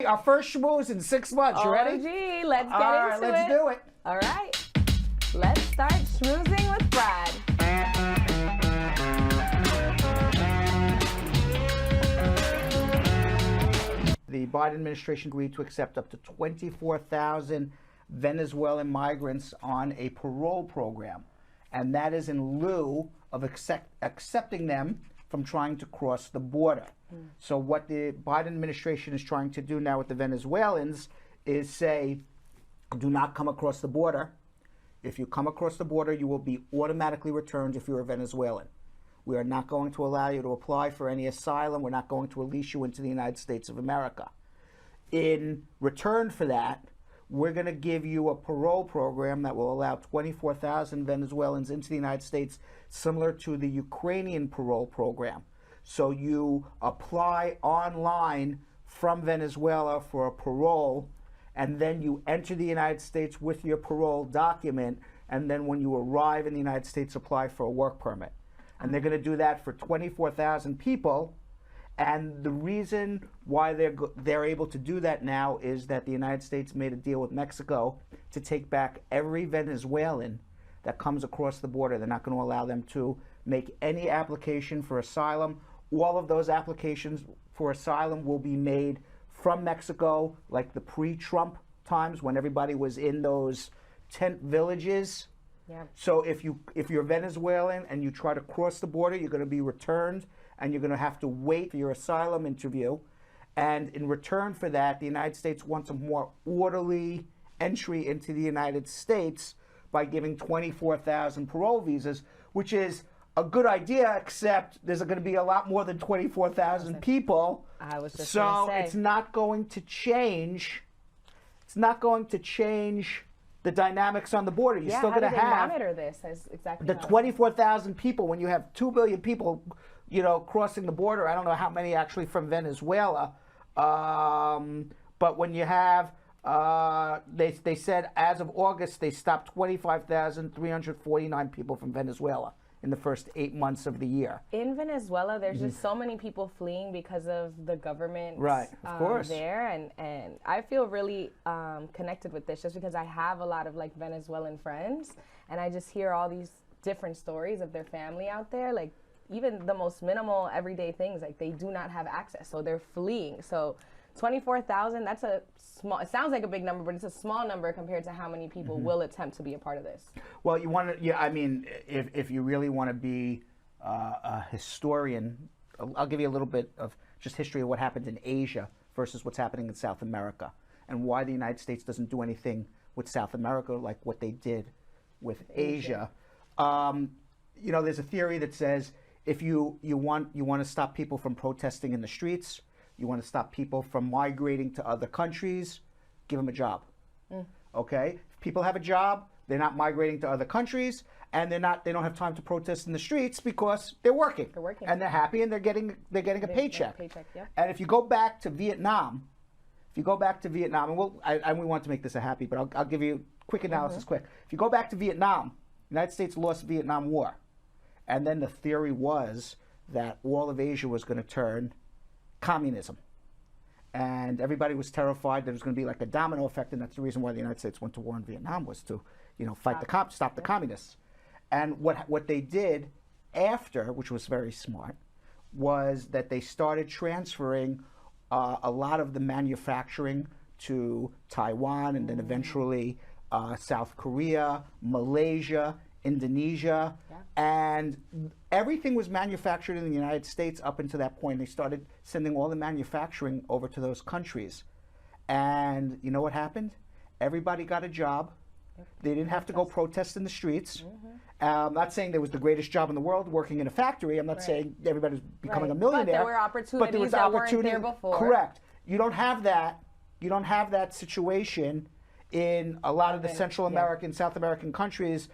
our first schmooze in 6 months. You ready? Gee, let's get All right, into it. let's do it. All right. Let's start schmoozing with Brad. The Biden administration agreed to accept up to 24,000 Venezuelan migrants on a parole program. And that is in lieu of accepting them from trying to cross the border. So what the Biden administration is trying to do now with the Venezuelans is say, do not come across the border. If you come across the border, you will be automatically returned if you're a Venezuelan. We are not going to allow you to apply for any asylum. We're not going to release you into the United States of America. In return for that, we're going to give you a parole program that will allow 24,000 Venezuelans into the United States, similar to the Ukrainian parole program. So you apply online from Venezuela for a parole, and then you enter the United States with your parole document, and then when you arrive in the United States, apply for a work permit. And they're going to do that for 24,000 people. And the reason why they're able to do that now is that the United States made a deal with Mexico to take back every Venezuelan that comes across the border. They're not going to allow them to make any application for asylum. All of those applications for asylum will be made from Mexico, like the pre-Trump times when everybody was in those tent villages. Yeah. So if you're Venezuelan and you try to cross the border, you're going to be returned, and you're going to have to wait for your asylum interview. And in return for that, the United States wants a more orderly entry into the United States by giving 24,000 parole visas, which is a good idea, except there's going to be a lot more than 24,000 people. I was just so going to say. it's not going to change. It's not going to change the dynamics on the border. You're still going to have. How do they monitor this? That's exactly the 24,000 people. When you have 2 billion people, crossing the border. I don't know how many actually from Venezuela, but when you have, they said as of August they stopped 25,349 people from Venezuela in the first 8 months of the year. In Venezuela, there's just so many people fleeing because of the government of course. there, and I feel really connected with this just because I have a lot of like Venezuelan friends, and I just hear all these different stories of their family out there, like even the most minimal everyday things, like they do not have access, so they're fleeing. So 24,000, that's a small, it sounds like a big number, but it's a small number compared to how many people will attempt to be a part of this. Well, you want to, I mean, if you really want to be a historian, I'll give you a little bit of just history of what happened in Asia versus what's happening in South America, and why the United States doesn't do anything with South America like what they did with Asia. There's a theory that says if you want to stop people from protesting in the streets, you want to stop people from migrating to other countries, give them a job. Okay? If people have a job, they're not migrating to other countries, and they don't have time to protest in the streets because they're working. They're working. And they're happy, and they're getting a paycheck. Yeah. And if you go back to Vietnam, and we want to make this a happy, but I'll give you quick analysis quick. If you go back to Vietnam, the United States lost the Vietnam War. And then the theory was that all of Asia was going to turn communism. And everybody was terrified that it was going to be like a domino effect, and that's the reason why the United States went to war in Vietnam, was to, stop the communists. And what they did after, which was very smart, was that they started transferring a lot of the manufacturing to Taiwan, and then eventually South Korea, Malaysia, Indonesia, and everything was manufactured in the United States up until that point. They started sending all the manufacturing over to those countries. And you know what happened? Everybody got a job. They didn't have to go protest in the streets. I'm not saying there was the greatest job in the world working in a factory. I'm not saying everybody's becoming a millionaire. But there were opportunities that weren't there before. Correct. You don't have that. You don't have that situation in a lot of the Central American, South American countries.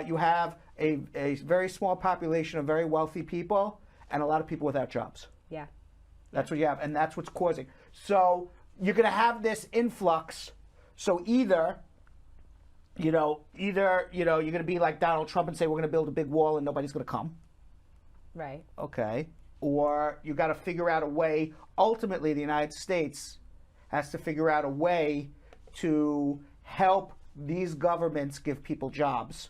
You have a very small population of very wealthy people and a lot of people without jobs. Yeah. That's what you have, and that's what's causing. So you're going to have this influx. So either you're going to be like Donald Trump and say we're going to build a big wall and nobody's going to come. Right. Okay. Or you got to figure out a way. Ultimately, the United States has to figure out a way to help these governments give people jobs.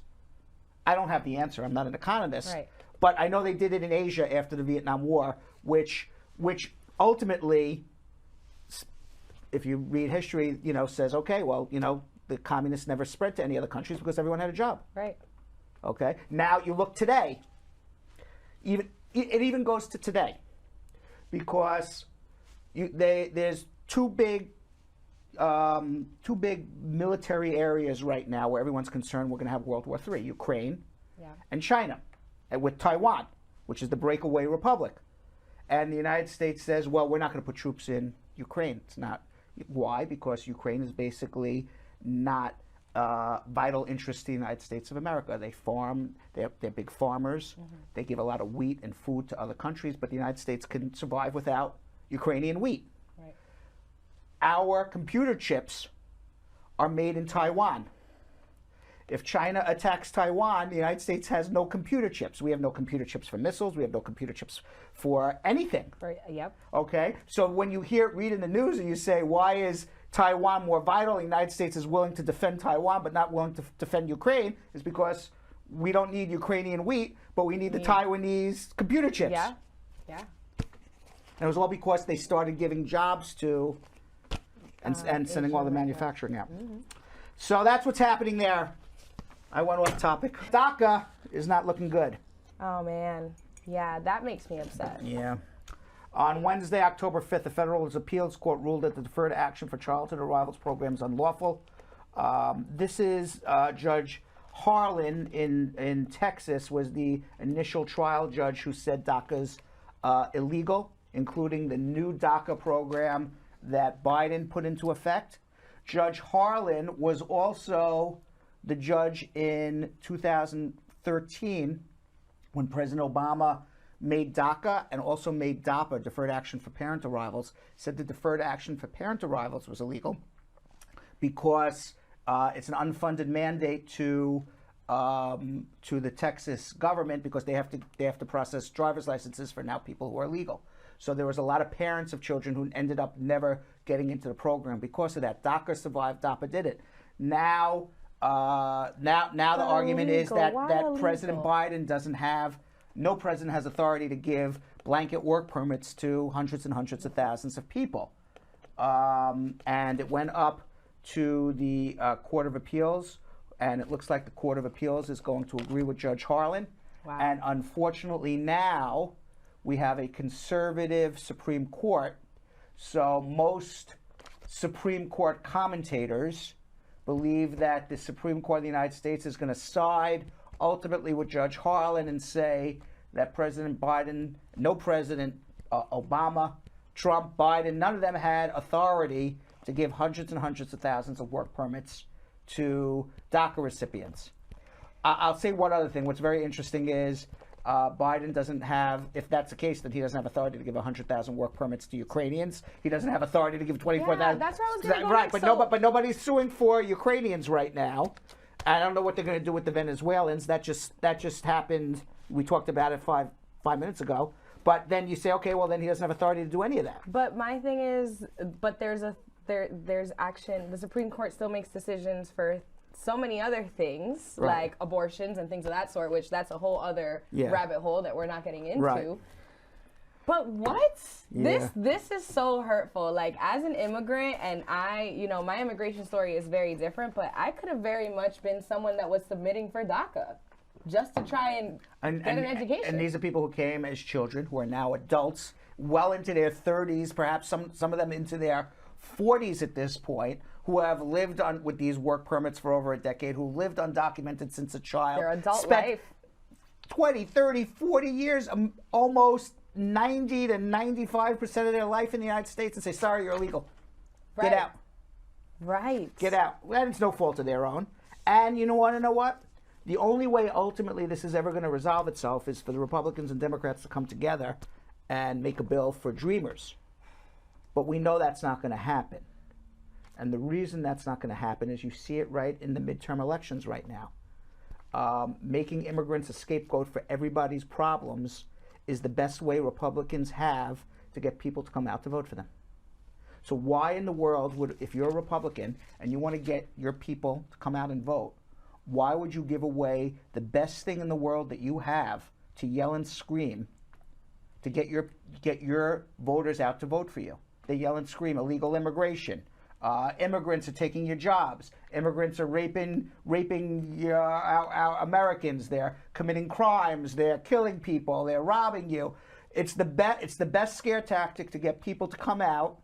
I don't have the answer. I'm not an economist. Right. But I know they did it in Asia after the Vietnam War, which ultimately, if you read history, says, okay, well, the communists never spread to any other countries because everyone had a job. Right. Okay. Now you look today. It even goes to today, because there's two big military areas right now where everyone's concerned we're going to have World War III: Ukraine and China, and with Taiwan, which is the breakaway republic. And the United States says, well, we're not going to put troops in Ukraine. It's not. Why? Because Ukraine is basically not vital interest to the United States of America. They farm, they're big farmers. Mm-hmm. They give a lot of wheat and food to other countries, but the United States can survive without Ukrainian wheat. Right. Our computer chips are made in Taiwan. If China attacks Taiwan, the United States has no computer chips. We have no computer chips for missiles. We have no computer chips for anything. Right. Yep. Okay? So when you read in the news and you say, why is Taiwan more vital? The United States is willing to defend Taiwan but not willing to defend Ukraine, is because we don't need Ukrainian wheat, but we need the Taiwanese computer chips. Yeah. Yeah. And it was all because they started giving jobs to and sending all the manufacturing out. Mm-hmm. So that's what's happening there. I went off topic. DACA is not looking good. Oh, man. Yeah, that makes me upset. Yeah. On Wednesday, October 5th, the Federal Appeals Court ruled that the Deferred Action for Childhood Arrivals program is unlawful. This is Judge Harlan in Texas was the initial trial judge who said DACA's illegal, including the new DACA program that Biden put into effect. Judge Harlan was also the judge in 2013 when President Obama made DACA and also made DAPA, Deferred Action for Parent Arrivals, said the Deferred Action for Parent Arrivals was illegal because it's an unfunded mandate to the Texas government, because they have to process driver's licenses for now people who are legal. So there was a lot of parents of children who ended up never getting into the program because of that. DACA survived, DAPA did it. Now the argument is that President Biden doesn't have, no president has authority to give blanket work permits to hundreds and hundreds of thousands of people. And it went up to the Court of Appeals, and it looks like the Court of Appeals is going to agree with Judge Harlan. Wow. And unfortunately now we have a conservative Supreme Court. So most Supreme Court commentators believe that the Supreme Court of the United States is going to side ultimately with Judge Harlan and say that President Biden, no President, Obama, Trump, Biden, none of them had authority to give hundreds and hundreds of thousands of work permits to DACA recipients. I'll say one other thing. What's very interesting is Biden doesn't have, if that's the case, that he doesn't have authority to give 100,000 work permits to Ukrainians. He doesn't have authority to give 24,000. Yeah, that's where I was going to go. Right, but nobody's suing for Ukrainians right now. I don't know what they're going to do with the Venezuelans. That just happened. We talked about it five minutes ago. But then you say, okay, well then he doesn't have authority to do any of that. But my thing is, but there's action. The Supreme Court still makes decisions for so many other things, right, like abortions and things of that sort, which that's a whole other rabbit hole that we're not getting into. Right. But what? Yeah. This is so hurtful. Like, as an immigrant, and my immigration story is very different, but I could have very much been someone that was submitting for DACA just to try and get an education. And these are people who came as children, who are now adults, well into their 30s, perhaps some of them into their 40s at this point, who have lived with these work permits for over a decade, who lived undocumented since a child. Their adult spent life. 20, 30, 40 years, almost 90 to 95% of their life in the United States, and say, sorry, you're illegal. Right. Get out. Right. Get out. And it's no fault of their own. And you want to know what? The only way ultimately this is ever going to resolve itself is for the Republicans and Democrats to come together and make a bill for dreamers. But we know that's not going to happen. And the reason that's not going to happen is you see it right in the midterm elections right now. Making immigrants a scapegoat for everybody's problems is the best way Republicans have to get people to come out to vote for them. So why in the world would, if you're a Republican and you want to get your people to come out and vote, why would you give away the best thing in the world that you have to yell and scream to get your voters out to vote for you? They yell and scream illegal immigration. Immigrants are taking your jobs. Immigrants are raping our Americans. They're committing crimes. They're killing people. They're robbing you. It's the best scare tactic to get people to come out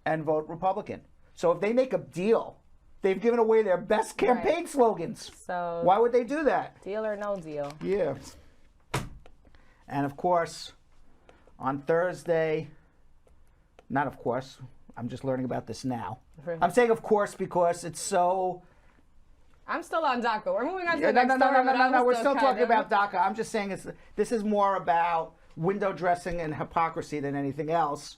and vote Republican. So if they make a deal, they've given away their best campaign slogans. So why would they do that? Deal or no deal. Yeah. And of course, on Thursday, not of course, I'm just learning about this now. I'm saying of course because it's so... I'm still on DACA. We're moving on to the No, next no, story. no, no, no. We're still kind talking of- about DACA. I'm just saying this is more about window dressing and hypocrisy than anything else.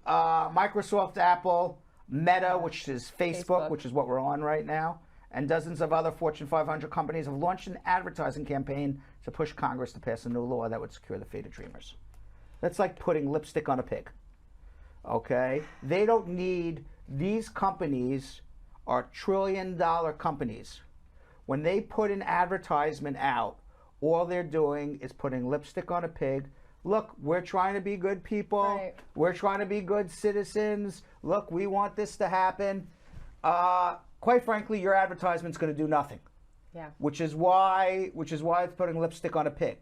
Microsoft, Apple, Meta, which is Facebook, which is what we're on right now, and dozens of other Fortune 500 companies have launched an advertising campaign to push Congress to pass a new law that would secure the fate of dreamers. That's like putting lipstick on a pig. Okay? They don't need... These companies are trillion-dollar companies. When they put an advertisement out, all they're doing is putting lipstick on a pig. Look, we're trying to be good people. Right. We're trying to be good citizens. Look, we want this to happen. Quite frankly, your advertisement's going to do nothing. Yeah. Which is why it's putting lipstick on a pig.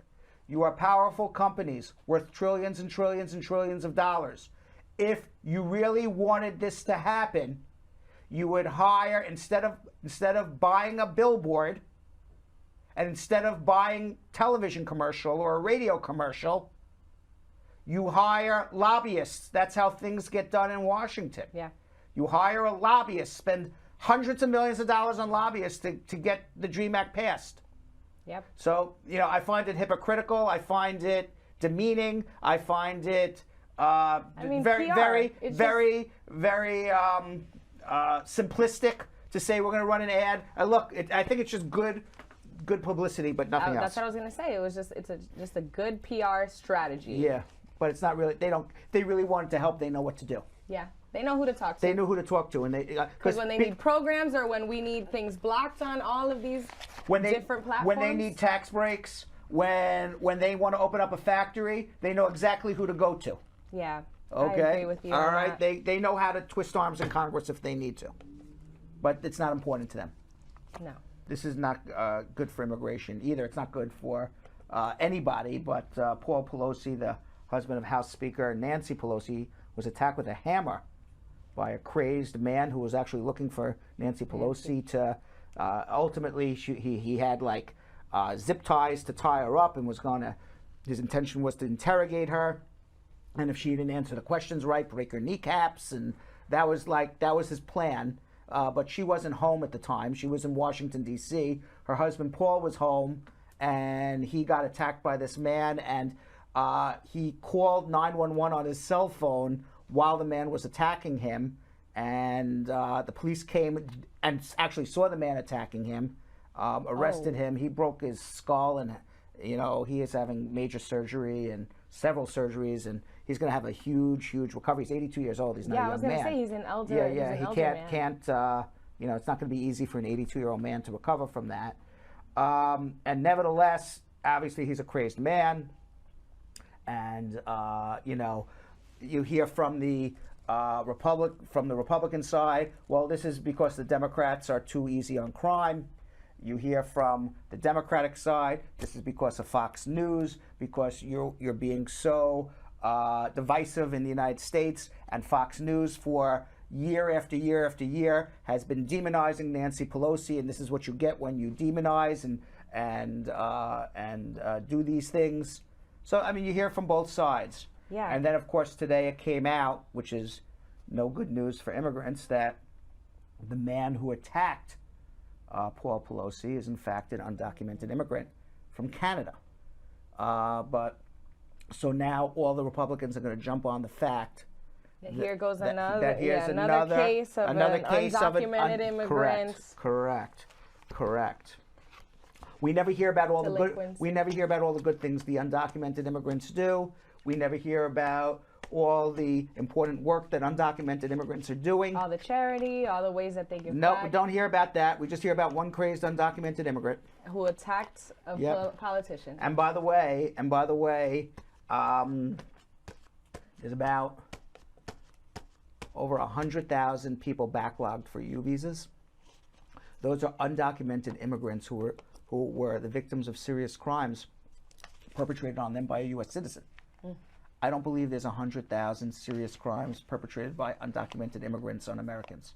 You are powerful companies worth trillions and trillions and trillions of dollars. If you really wanted this to happen, you would hire, instead of buying a billboard, and instead of buying television commercial or a radio commercial, you hire lobbyists. That's how things get done in Washington. Yeah. You hire a lobbyist, spend hundreds of millions of dollars on lobbyists to get the DREAM Act passed. Yep. So, I find it hypocritical. I find it demeaning. I find it very, PR. very, It's very, very simplistic to say we're going to run an ad. Look, I think it's just good publicity, but nothing else. That's what I was gonna say. It was just a good PR strategy. Yeah, but it's not really. They really wanted to help. They know what to do. Yeah. They know who to talk to. They know who to talk to, and because when they need programs or when we need things blocked on all of these different platforms. When they need tax breaks, when they want to open up a factory, they know exactly who to go to. Yeah. Okay. I agree with you. All on right. that. They know how to twist arms in Congress if they need to, but it's not important to them. No. This is not good for immigration either. It's not good for anybody. But Paul Pelosi, the husband of House Speaker Nancy Pelosi, was attacked with a hammer by a crazed man who was actually looking for Nancy Pelosi to. Ultimately, he had like zip ties to tie her up, and was gonna. His intention was to interrogate her, and if she didn't answer the questions right, break her kneecaps, and that was his plan. But she wasn't home at the time. She was in Washington, D.C. Her husband, Paul, was home, and he got attacked by this man, and he called 911 on his cell phone while the man was attacking him, and the police came and actually saw the man attacking him, arrested him. He broke his skull, and he is having major surgery and several surgeries, and he's going to have a huge recovery. He's 82 years old. He's not a young man. Yeah, I was going to say he's an elder. Yeah. He's an He elder can't. It's not going to be easy for an 82-year-old man to recover from that. And nevertheless, obviously, he's a crazed man, and you hear from the Republican side, well, this is because the Democrats are too easy on crime. You hear from the Democratic side, this is because of Fox News, because you're being so divisive in the United States, and Fox News for year after year after year has been demonizing Nancy Pelosi, and this is what you get when you demonize and do these things. So you hear from both sides. Yeah. And then of course today it came out, which is no good news for immigrants, that the man who attacked Paul Pelosi is in fact an undocumented immigrant from Canada. So now all the Republicans are going to jump on the fact here goes another here's another case of an undocumented immigrant. Correct. We never hear about all the good. Delinquency. We never hear about all the good things the undocumented immigrants do. We never hear about all the important work that undocumented immigrants are doing. All the charity, all the ways that they give No, back. we don't hear about that. We just hear about one crazed undocumented immigrant Who attacked a politician. And by the way, there's about over 100,000 people backlogged for U visas. Those are undocumented immigrants who were the victims of serious crimes perpetrated on them by a U.S. citizen. I don't believe there's 100,000 serious crimes perpetrated by undocumented immigrants on Americans.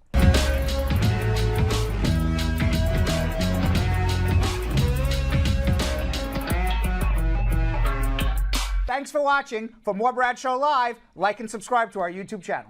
Thanks for watching. For more Brad Show Live, like and subscribe to our YouTube channel.